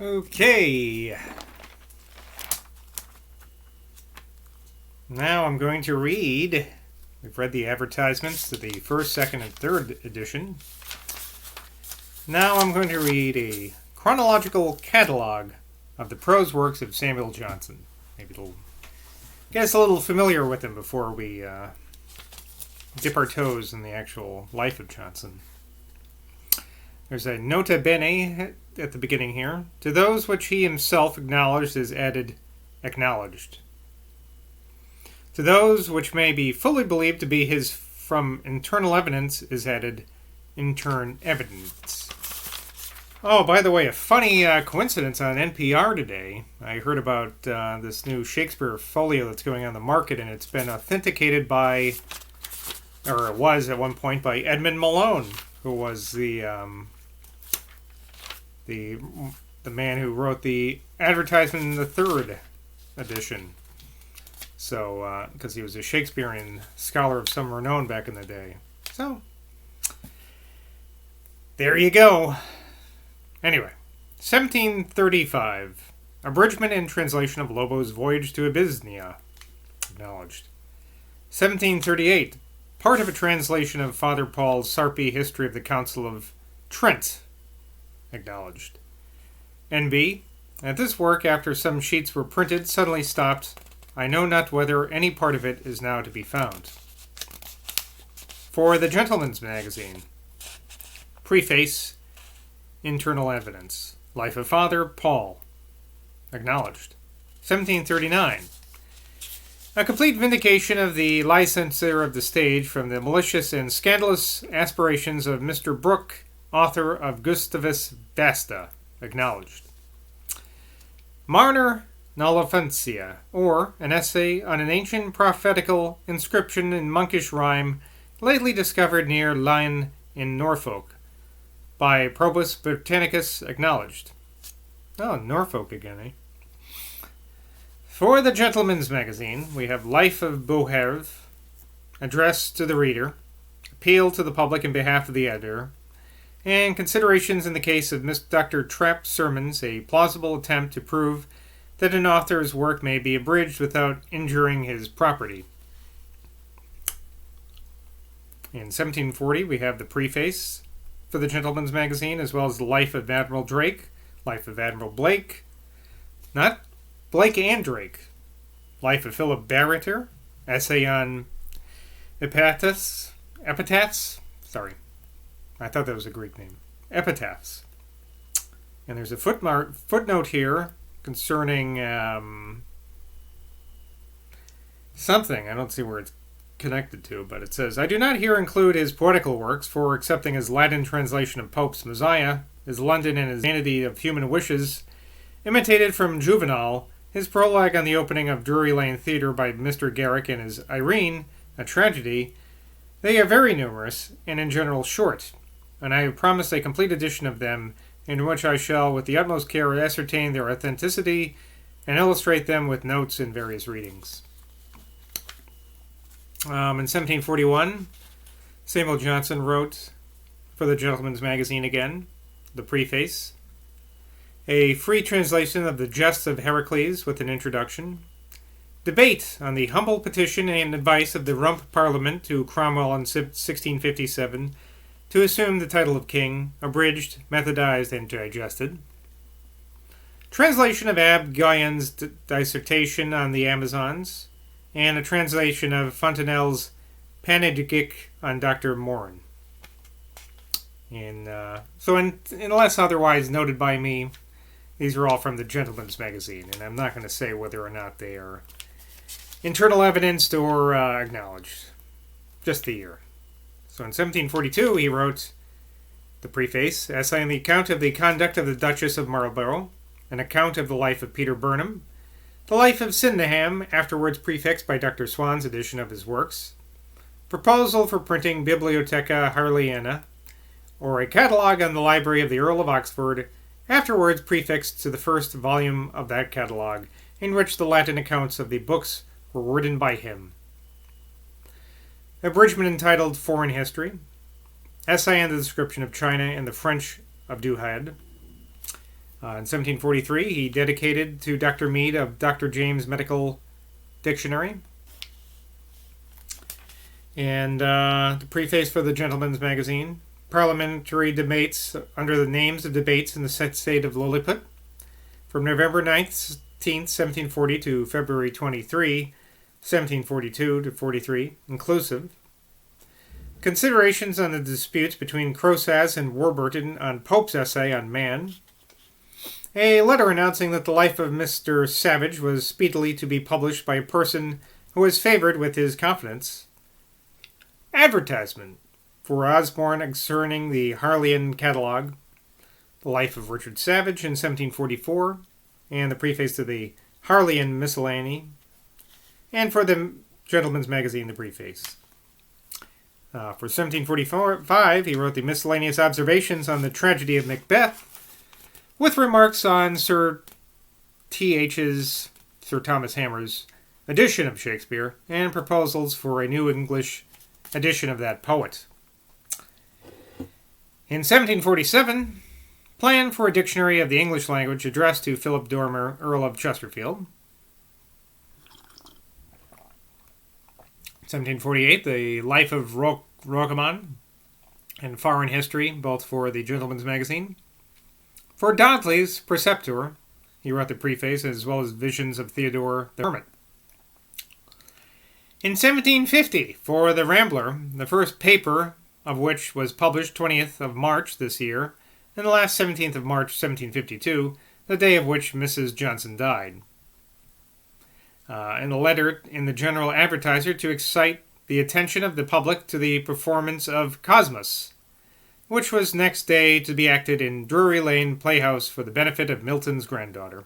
Okay, now I'm going to read. We've read the advertisements to the first, second, and third edition. Now I'm going to read a chronological catalog of the prose works of Samuel Johnson. Maybe it'll get us a little familiar with him before we dip our toes in the actual life of Johnson. There's a nota bene at the beginning here. To those which he himself acknowledged is added acknowledged. To those which may be fully believed to be his from internal evidence is added intern evidence. Oh, by the way, a funny coincidence on NPR today. I heard about this new Shakespeare folio that's going on the market, and it's been authenticated by, or it was at one point, by Edmund Malone, who was the man who wrote the advertisement in the third edition. So, because he was a Shakespearean scholar of some renown back in the day. So, there you go. Anyway, 1735. Abridgment and translation of Lobo's Voyage to Abyssinia. Acknowledged. 1738. Part of a translation of Father Paul's Sarpi History of the Council of Trent. Acknowledged. N.B. That this work, after some sheets were printed, suddenly stopped. I know not whether any part of it is now to be found. For the Gentleman's Magazine. Preface. Internal evidence. Life of Father Paul. Acknowledged. 1739. A complete vindication of the licensure of the stage from the malicious and scandalous aspirations of Mr. Brooke, author of Gustavus Vasta. Acknowledged. Marner Nullifantia, or an essay on an ancient prophetical inscription in monkish rhyme lately discovered near Lyon in Norfolk, by Probus Britannicus. Acknowledged. Oh, Norfolk again, eh? For the Gentleman's Magazine, we have Life of Boherve, Address to the Reader, Appeal to the Public in behalf of the Editor, and Considerations in the case of Miss Dr. Trapp's Sermons, a plausible attempt to prove that an author's work may be abridged without injuring his property. In 1740, we have the preface for the Gentleman's Magazine, as well as the Life of Admiral Drake, Life of Admiral Blake, not Blake and Drake, Life of Philip Barretter, Essay on Epitaphs, sorry, I thought that was a Greek name, Epitaphs. And there's a footnote here concerning something. I don't see where it's connected to, but it says, I do not here include his poetical works, for excepting his Latin translation of Pope's Messiah, his London and his Vanity of Human Wishes, imitated from Juvenal, his prologue on the opening of Drury Lane Theatre by Mr. Garrick, and his Irene, a tragedy, they are very numerous, and in general short, and I have promised a complete edition of them, in which I shall with the utmost care ascertain their authenticity and illustrate them with notes in various readings. In 1741, Samuel Johnson wrote for the Gentleman's Magazine again, the preface, a free translation of the Jests of Heracles with an introduction, debate on the humble petition and advice of the Rump Parliament to Cromwell in 1657 to assume the title of king, abridged, methodized, and digested. Translation of Ab Guyon's dissertation on the Amazons, and a translation of Fontenelle's Panegyric on Dr. Morin. So unless otherwise noted by me, these are all from the Gentleman's Magazine, and I'm not going to say whether or not they are internal evidenced or acknowledged. Just the year. So in 1742, he wrote the preface, Essay on the Account of the Conduct of the Duchess of Marlborough, an account of the life of Peter Burnham, the life of Sydenham, afterwards prefixed by Dr. Swan's edition of his works, proposal for printing Bibliotheca Harleiana, or a catalogue on the library of the Earl of Oxford, afterwards prefixed to the first volume of that catalogue, in which the Latin accounts of the books were written by him. Abridgment entitled Foreign History, Essay on the Description of China and the French of Duhad, In 1743, he dedicated to Dr. Mead of Dr. James' Medical Dictionary. And the preface for the Gentleman's Magazine. Parliamentary debates under the names of debates in the state of Lilliput from November 19th, 1740 to February 23, 1742 to 43, inclusive. Considerations on the disputes between Crossas and Warburton on Pope's essay on man. A letter announcing that the life of Mr. Savage was speedily to be published by a person who was favored with his confidence. Advertisement for Osborne concerning the Harleian Catalogue, the life of Richard Savage in 1744, and the preface to the Harleian Miscellany, and for the Gentleman's Magazine, the preface. For 1745, he wrote the Miscellaneous Observations on the Tragedy of Macbeth, with remarks on Sir Thomas Hammer's edition of Shakespeare, and proposals for a new English edition of that poet. In 1747, plan for a dictionary of the English language addressed to Philip Dormer, Earl of Chesterfield. 1748, the life of Roquemont and foreign history, both for the Gentleman's Magazine. For Dodsley's Preceptor, he wrote the preface as well as Visions of Theodore the Hermit. In 1750, for the Rambler, the first paper of which was published 20th of March this year, and the last 17th of March 1752, the day of which Mrs. Johnson died. In a letter in the General Advertiser to excite the attention of the public to the performance of Cosmos, which was next day to be acted in Drury Lane Playhouse for the benefit of Milton's granddaughter.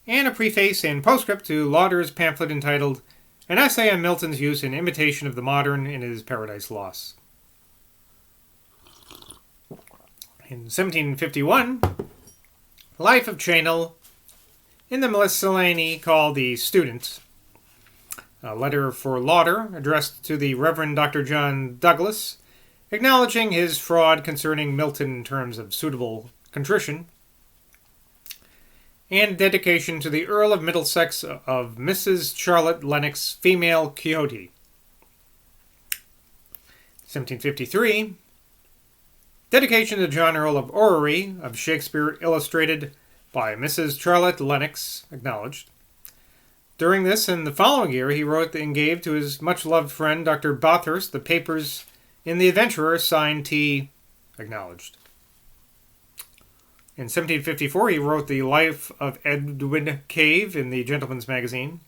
And a preface and postscript to Lauder's pamphlet entitled An Essay on Milton's Use and Imitation of the Modern in his Paradise Lost. In 1751, Life of Chanel in the miscellany called The Student. A letter for Lauder addressed to the Reverend Dr. John Douglas, acknowledging his fraud concerning Milton in terms of suitable contrition. And dedication to the Earl of Middlesex of Mrs. Charlotte Lennox, female Quixote. 1753, dedication to John Earl of Orrery of Shakespeare illustrated by Mrs. Charlotte Lennox, acknowledged. During this and the following year, he wrote and gave to his much-loved friend Dr. Bathurst the papers in The Adventurer, signed T, acknowledged. In 1754, he wrote the Life of Edwin Cave in the Gentleman's Magazine.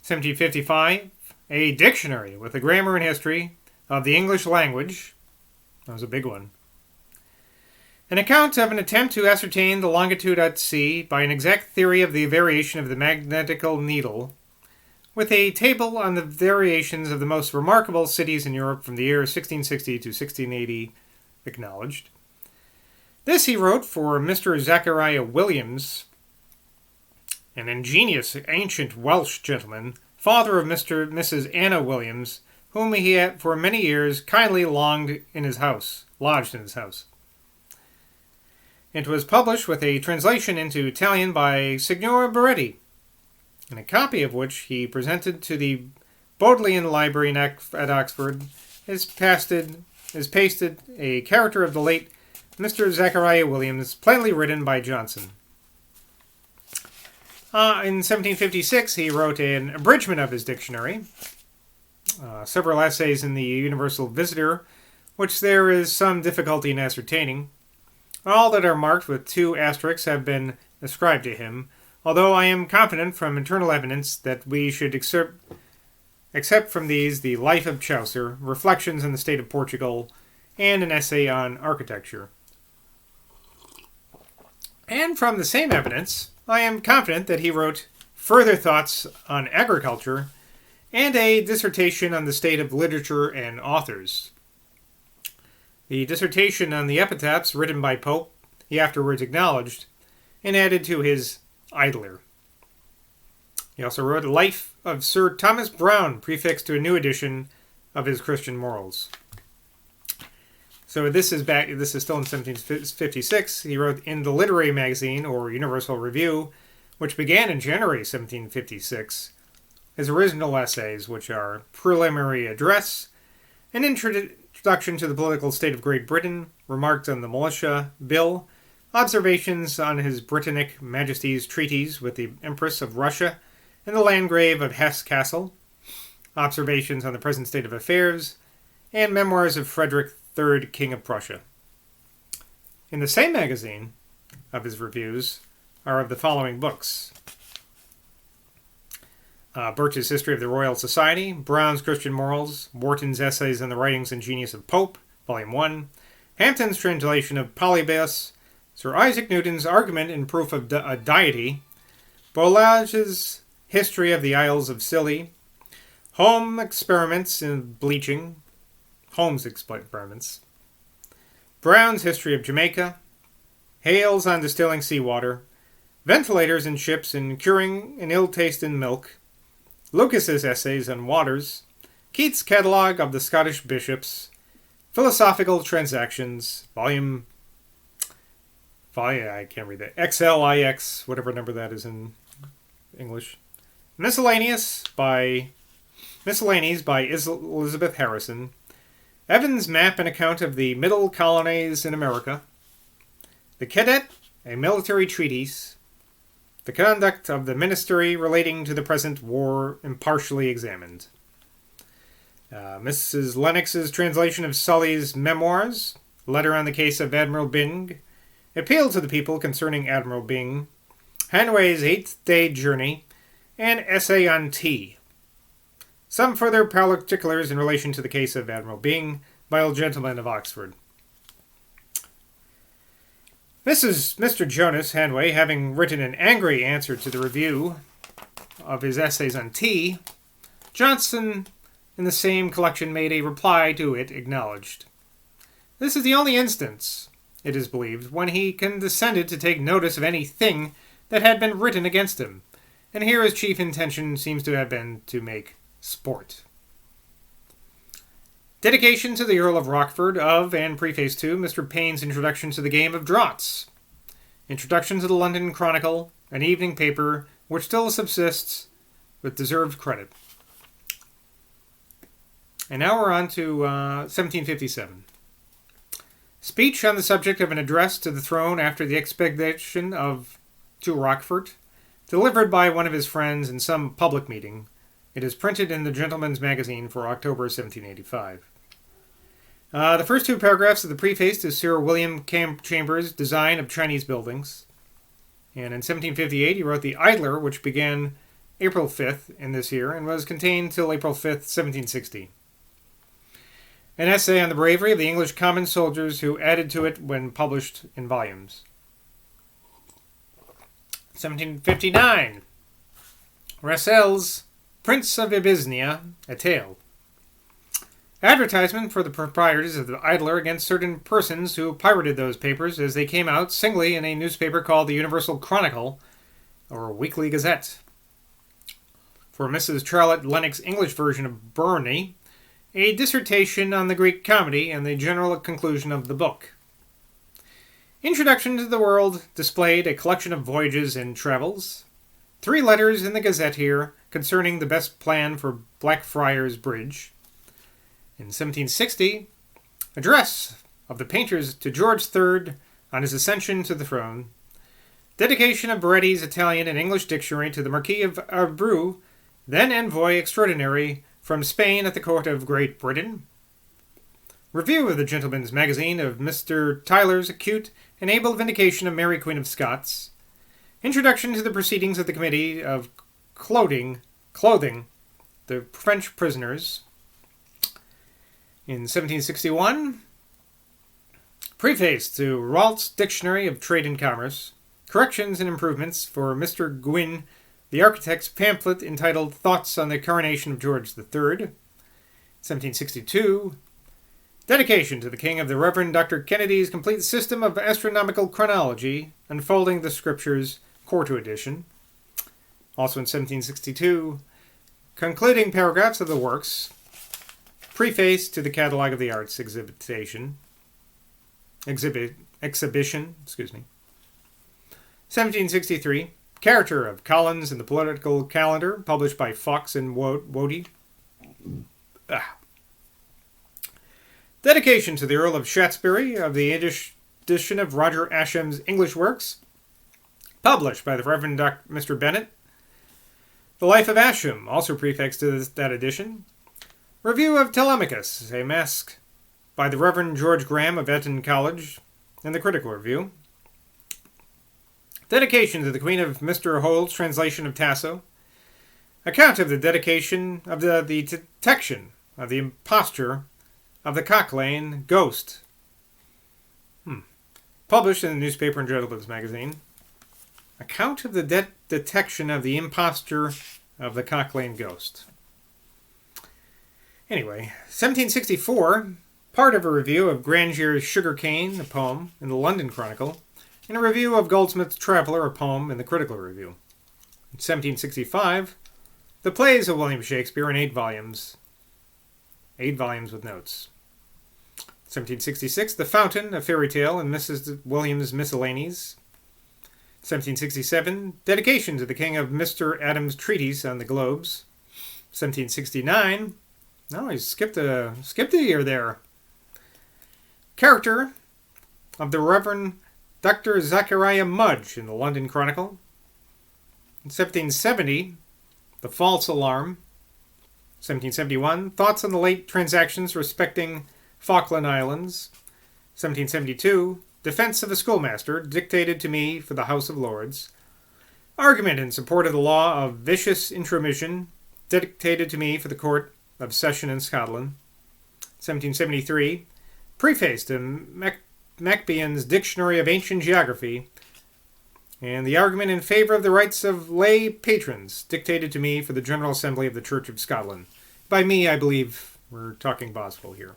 1755, a dictionary with a grammar and history of the English language. That was a big one. An account of an attempt to ascertain the longitude at sea by an exact theory of the variation of the magnetical needle, with a table on the variations of the most remarkable cities in Europe from the year 1660 to 1680, acknowledged. This he wrote for Mr. Zachariah Williams, an ingenious ancient Welsh gentleman, father of Mrs. Anna Williams, whom he had for many years kindly lodged in his house. It was published with a translation into Italian by Signor Baretti, and a copy of which he presented to the Bodleian Library at Oxford is pasted a character of the late Mr. Zachariah Williams, plainly written by Johnson. In 1756, he wrote an abridgment of his dictionary, several essays in the Universal Visitor, which there is some difficulty in ascertaining. All that are marked with 2 asterisks have been ascribed to him, although I am confident from internal evidence that we should accept from these the Life of Chaucer, Reflections on the State of Portugal, and an essay on architecture. And from the same evidence, I am confident that he wrote Further Thoughts on Agriculture and a dissertation on the state of literature and authors. The dissertation on the epitaphs written by Pope he afterwards acknowledged and added to his Idler. He also wrote a Life of Sir Thomas Browne, prefixed to a new edition of his Christian Morals. So this is still in 1756. He wrote in the literary magazine, or Universal Review, which began in January 1756, his original essays, which are Preliminary Address, an introduction to the political state of Great Britain, remarks on the Militia Bill, observations on His Britannic Majesty's treaties with the Empress of Russia and the Landgrave of Hesse-Kassel, observations on the present state of affairs, and memoirs of Frederick III, King of Prussia. In the same magazine of his reviews are of the following books: Birch's History of the Royal Society, Brown's Christian Morals, Wharton's Essays on the Writings and Genius of Pope, Volume 1, Hampton's translation of Polybius, Sir Isaac Newton's Argument in Proof of Deity, Boulage's History of the Isles of Scilly, Holmes' Experiments in Bleaching, Brown's History of Jamaica, Hales on Distilling Seawater, Ventilators in Ships and Curing an Ill Taste in Milk, Lucas's Essays on Waters, Keats' Catalogue of the Scottish Bishops, Philosophical Transactions, Volume I can't read that. XLIX, whatever number that is in English. Miscellaneous by Elizabeth Harrison. Evans' Map and Account of the Middle Colonies in America. The Cadet, a Military Treatise. The Conduct of the Ministry relating to the present war impartially examined. Mrs. Lennox's translation of Sully's Memoirs. Letter on the Case of Admiral Byng. Appeal to the People concerning Admiral Byng. Hanway's 8th-day Journey. And Essay on Tea. Some further particulars in relation to the case of Admiral Byng by Old Gentleman of Oxford. Mr. Jonas Hanway, having written an angry answer to the review of his essays on tea, Johnson, in the same collection, made a reply to it acknowledged. This is the only instance, it is believed, when he condescended to take notice of anything that had been written against him, and here his chief intention seems to have been to make sport. Dedication to the Earl of Rochford of and preface to Mr. Payne's Introduction to the Game of Draughts. Introduction to the London Chronicle, an evening paper which still subsists with deserved credit. And now we're on to 1757. Speech on the subject of an address to the throne after the expedition to Rochford, delivered by one of his friends in some public meeting. It is printed in the Gentleman's Magazine for October 1785. The first two paragraphs of the preface to Sir William Chambers' Design of Chinese Buildings. And in 1758 he wrote The Idler, which began April 5th in this year and was contained till April 5th, 1760. An essay on the bravery of the English common soldiers who added to it when published in volumes. 1759. Rassel's Prince of Abyssinia, a Tale. Advertisement for the proprietors of the Idler against certain persons who pirated those papers as they came out singly in a newspaper called the Universal Chronicle, or Weekly Gazette. For Mrs. Charlotte Lennox English version of Burney, a dissertation on the Greek comedy and the general conclusion of the book. Introduction to the World displayed a collection of voyages and travels. 3 letters in the Gazette here concerning the best plan for Blackfriars Bridge. In 1760, address of the painters to George III on his ascension to the throne. Dedication of Baretti's Italian and English dictionary to the Marquis of Abreu, then envoy extraordinary from Spain at the court of Great Britain. Review of the Gentleman's Magazine of Mr. Tyler's acute and able vindication of Mary Queen of Scots. Introduction to the proceedings of the Committee of Clothing, the French prisoners. In 1761, preface to Ralph's Dictionary of Trade and Commerce. Corrections and improvements for Mr. Gwynne, the architect's pamphlet entitled Thoughts on the Coronation of George III. 1762, dedication to the King of the Reverend Dr. Kennedy's Complete System of Astronomical Chronology, Unfolding the Scriptures, quarto edition. Also in 1762, concluding paragraphs of the works, preface to the Catalogue of the Arts exhibition. exhibition. 1763. Character of Collins in the Political Calendar, published by Fox and Wody. Dedication to the Earl of Shaftesbury of the edition of Roger Ascham's English Works, published by the Reverend Mr. Bennett. The Life of Ascham, also prefixed to that edition. Review of Telemachus, a Masque, by the Reverend George Graham of Eton College, in the Critical Review. Dedication to the Queen of Mr. Hole's translation of Tasso. Account of the dedication of the detection of the imposture of the Cock Lane Ghost. Published in the Newspaper and Gentleman's Magazine. Account of the detection of the imposture of the Cock Lane Ghost. Anyway, 1764, part of a review of Grangier's Sugar Cane, a poem, in the London Chronicle, and a review of Goldsmith's Traveller, a poem, in the Critical Review. In 1765, the plays of William Shakespeare in 8 volumes. 8 volumes with notes. 1766, The Fountain, a fairy tale, in Mrs. Williams' Miscellanies. 1767, Dedication to the King of Mr. Adams' Treatise on the Globes. 1769, he skipped a year there. Character of the Reverend Dr. Zachariah Mudge in the London Chronicle. In 1770, The False Alarm. 1771, Thoughts on the Late Transactions Respecting Falkland Islands. 1772, Defense of a Schoolmaster, dictated to me for the House of Lords. Argument in support of the law of vicious intromission, dictated to me for the Court of Session in Scotland. 1773, Preface to Macbean's Dictionary of Ancient Geography, and the argument in favor of the rights of lay patrons, dictated to me for the General Assembly of the Church of Scotland. By me, I believe we're talking Boswell here.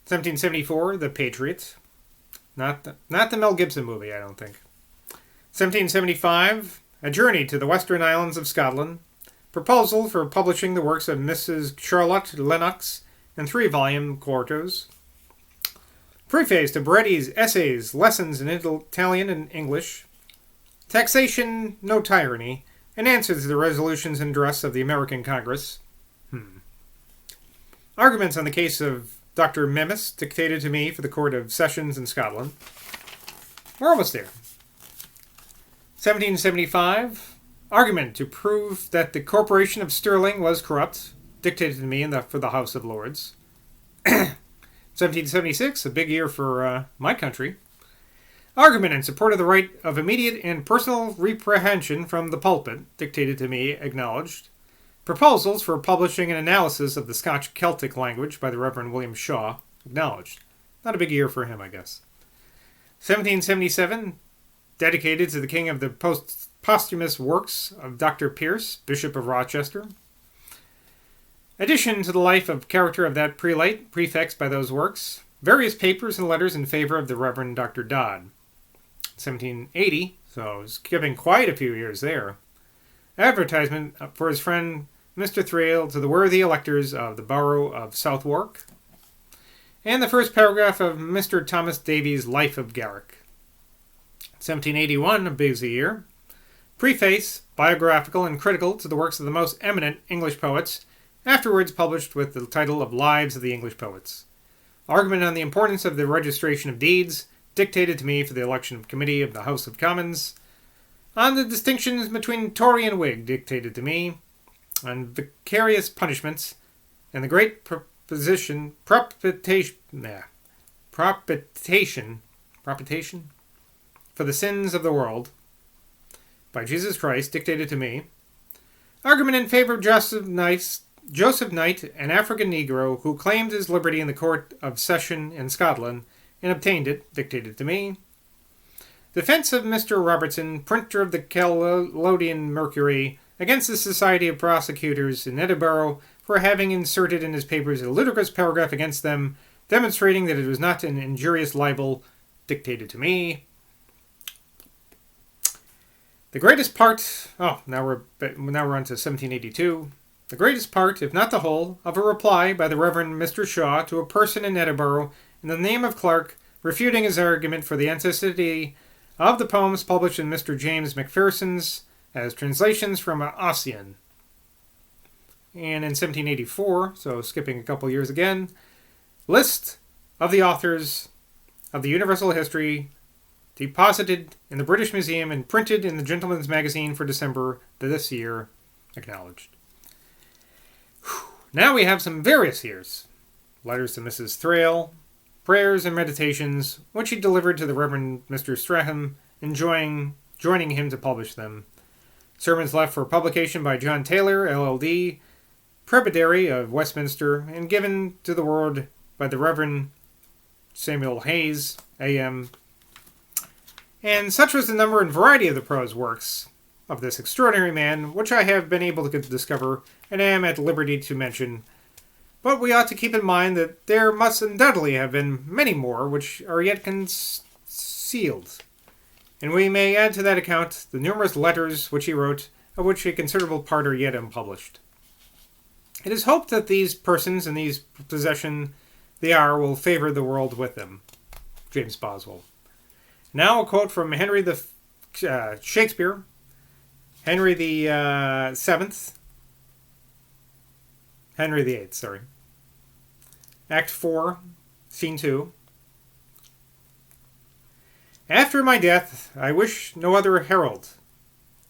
1774, The Patriot. Not the Mel Gibson movie, I don't think. 1775, A Journey to the Western Islands of Scotland. Proposal for publishing the works of Mrs. Charlotte Lennox in 3-volume quartos. Preface to Baretti's Essays, Lessons in Italian and English. Taxation, No Tyranny, an answer to the resolutions and address of the American Congress. Arguments on the case of Dr. Memis, dictated to me for the Court of Sessions in Scotland. We're almost there. 1775, argument to prove that the Corporation of Sterling was corrupt, dictated to me for the House of Lords. 1776, a big year for my country. Argument in support of the right of immediate and personal reprehension from the pulpit, dictated to me, acknowledged. Proposals for publishing an analysis of the Scotch Celtic language by the Reverend William Shaw, acknowledged. Not a big year for him, I guess. 1777, dedicated to the king of the posthumous works of Dr. Pierce, Bishop of Rochester. Addition to the life of character of that prelate, prefixed by those works. Various papers and letters in favor of the Reverend Dr. Dodd. 1780, so skipping quite a few years there. Advertisement for his friend Mr. Thrale to the worthy electors of the borough of Southwark. And the first paragraph of Mr. Thomas Davies' Life of Garrick. 1781, a busy year. Preface, biographical and critical to the works of the most eminent English poets, afterwards published with the title of Lives of the English Poets. Argument on the importance of the registration of deeds, dictated to me for the election committee of the House of Commons. On the distinctions between Tory and Whig, dictated to me. On vicarious punishments, and the great propitiation for the sins of the world, by Jesus Christ, dictated to me. Argument in favor of Joseph Knight, an African Negro who claimed his liberty in the Court of Session in Scotland and obtained it, dictated to me. Defense of Mr. Robertson, printer of the Caledonian Mercury, against the Society of Prosecutors in Edinburgh for having inserted in his papers a ludicrous paragraph against them, demonstrating that it was not an injurious libel, dictated to me. The greatest part... now we're on to 1782. The greatest part, if not the whole, of a reply by the Reverend Mr. Shaw to a person in Edinburgh in the name of Clark, refuting his argument for the authenticity of the poems published in Mr. James Macpherson's as translations from Ossian. And in 1784, so skipping a couple years again, list of the authors of the Universal History deposited in the British Museum and printed in the Gentleman's Magazine for December this year, acknowledged. Now we have some various years. Letters to Mrs. Thrale, prayers and meditations, which he delivered to the Reverend Mr. Stratham, joining him to publish them. Sermons left for publication by John Taylor, LLD, Prebendary of Westminster, and given to the world by the Reverend Samuel Hayes, A.M. And such was the number and variety of the prose works of this extraordinary man, which I have been able to discover, and am at liberty to mention. But we ought to keep in mind that there must undoubtedly have been many more which are yet concealed. And we may add to that account the numerous letters which he wrote, of which a considerable part are yet unpublished. It is hoped that these persons in these possession they are will favor the world with them. James Boswell. Now a quote from Shakespeare, Henry the VIII, sorry. Act 4, Scene 2. After my death, I wish no other herald,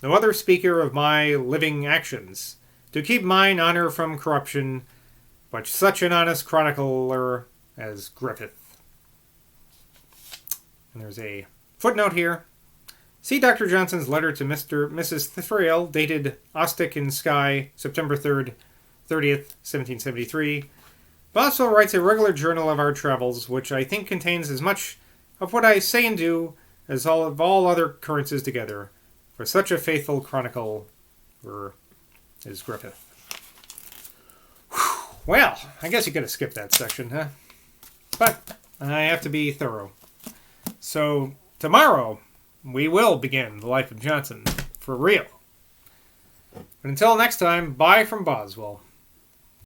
no other speaker of my living actions, to keep mine honour from corruption, but such an honest chronicler as Griffith. And there's a footnote here. See Dr. Johnson's letter to Mrs. Thrale, dated Ostick in Skye, September 30th, 1773. Boswell writes a regular journal of our travels, which I think contains as much of what I say and do as all other occurrences together, for such a faithful chronicle is Griffith. Whew. Well, I guess you could have skipped that section, huh? But I have to be thorough. So, tomorrow, we will begin the life of Johnson, for real. But until next time, bye from Boswell.